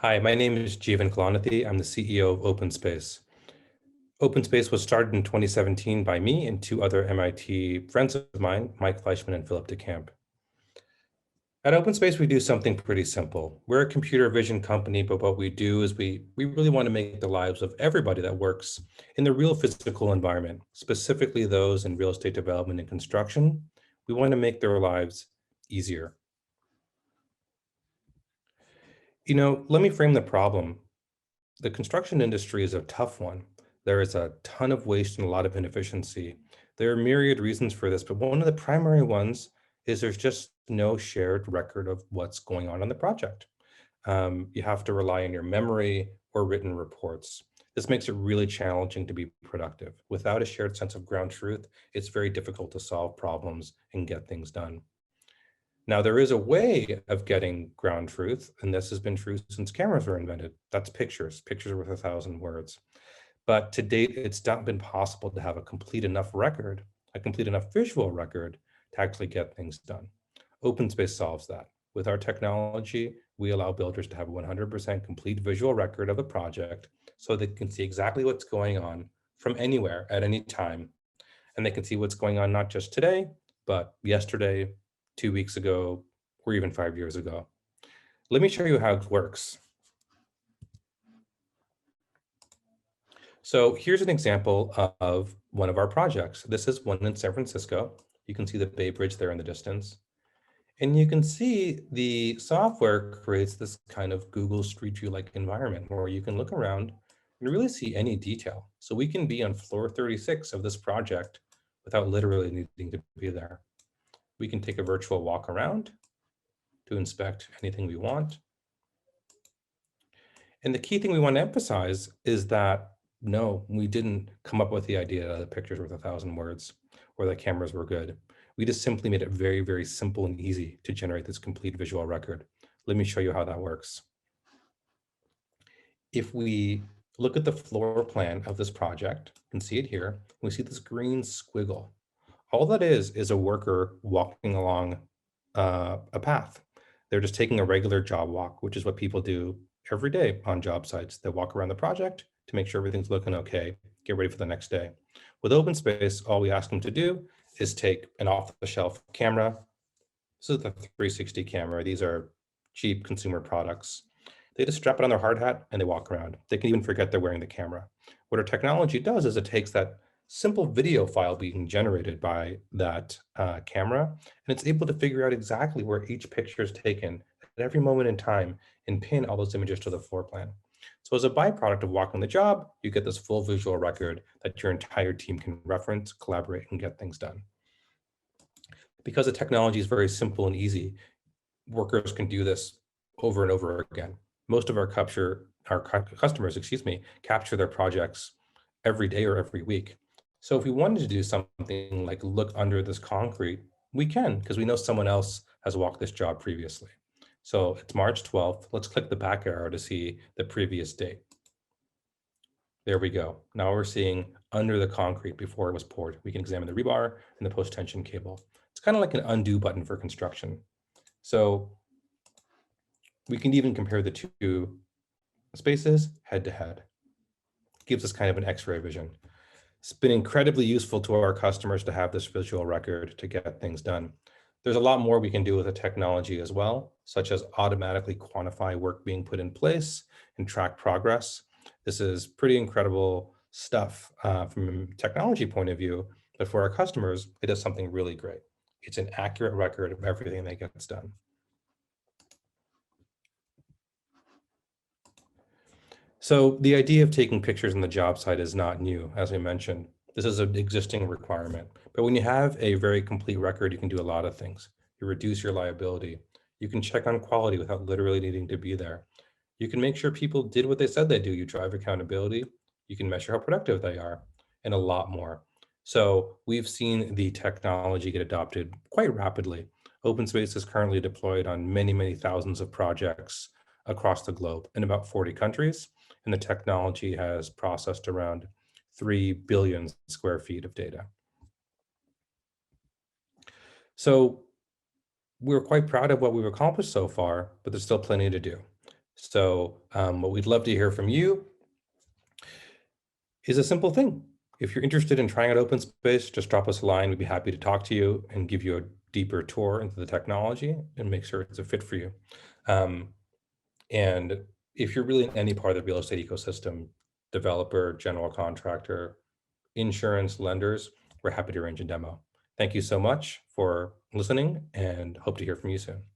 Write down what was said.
Hi, my name is Jeevan Kalanithi. I'm the CEO of OpenSpace. OpenSpace was started in 2017 by me and two other MIT friends of mine, Mike Fleischman and Philip DeCamp. At OpenSpace, we do something pretty simple. We're a computer vision company, but what we do is we really want to make the lives of everybody that works in the real physical environment, specifically those in real estate development and construction. We want to make their lives easier. Let me frame the problem. The construction industry is a tough one. There is a ton of waste and a lot of inefficiency. There are myriad reasons for this, but one of the primary ones is there's just no shared record of what's going on the project. You have to rely on your memory or written reports. This makes it really challenging to be productive. Without a shared sense of ground truth, it's very difficult to solve problems and get things done. Now, there is a way of getting ground truth, and this has been true since cameras were invented. That's pictures. Pictures are worth 1,000 words. But to date, it's not been possible to have a complete enough record, a complete enough visual record to actually get things done. OpenSpace solves that. With our technology, we allow builders to have a 100% complete visual record of a project so they can see exactly what's going on from anywhere at any time. And they can see what's going on not just today, but yesterday, 2 weeks ago, or even 5 years ago. Let me show you how it works. So here's an example of one of our projects. This is one in San Francisco. You can see the Bay Bridge there in the distance. And you can see the software creates this kind of Google Street View-like environment where you can look around and really see any detail. So we can be on floor 36 of this project without literally needing to be there. We can take a virtual walk around to inspect anything we want. And the key thing we want to emphasize is that no, we didn't come up with the idea that the pictures were 1,000 words or that cameras were good. We just simply made it very, very simple and easy to generate this complete visual record. Let me show you how that works. If we look at the floor plan of this project, you can see it here. We see this green squiggle. All that is a worker walking along a path. They're just taking a regular job walk, which is what people do every day on job sites. They walk around the project to make sure everything's looking okay, get ready for the next day. With OpenSpace, all we ask them to do is take an off-the-shelf camera. This is the 360 camera. These are cheap consumer products. They just strap it on their hard hat and they walk around. They can even forget they're wearing the camera. What our technology does is it takes that simple video file being generated by that camera, and it's able to figure out exactly where each picture is taken at every moment in time and pin all those images to the floor plan. So as a byproduct of walking the job, you get this full visual record that your entire team can reference, collaborate, and get things done. Because the technology is very simple and easy, workers can do this over and over again. Most of our customers, capture their projects every day or every week. So if we wanted to do something like look under this concrete, we can, because we know someone else has walked this job previously. So it's March 12th. Let's click the back arrow to see the previous date. There we go. Now we're seeing under the concrete before it was poured. We can examine the rebar and the post-tension cable. It's kind of like an undo button for construction. So we can even compare the two spaces head to head. Gives us kind of an X-ray vision. It's been incredibly useful to our customers to have this visual record to get things done. There's a lot more we can do with the technology as well, such as automatically quantify work being put in place and track progress. This is pretty incredible stuff from a technology point of view, but for our customers, it does something really great. It's an accurate record of everything that gets done. So the idea of taking pictures on the job site is not new, as we mentioned. This is an existing requirement. But when you have a very complete record, you can do a lot of things. You reduce your liability. You can check on quality without literally needing to be there. You can make sure people did what they said they do. You drive accountability. You can measure how productive they are, and a lot more. So we've seen the technology get adopted quite rapidly. OpenSpace is currently deployed on many, many thousands of projects across the globe in about 40 countries. And the technology has processed around 3 billion square feet of data. So we're quite proud of what we've accomplished so far, but there's still plenty to do. So what we'd love to hear from you is a simple thing. If you're interested in trying out OpenSpace, just drop us a line. We'd be happy to talk to you and give you a deeper tour into the technology and make sure it's a fit for you. Um, and if you're really in any part of the real estate ecosystem, developer, general contractor, insurance, lenders, we're happy to arrange a demo. Thank you so much for listening and hope to hear from you soon.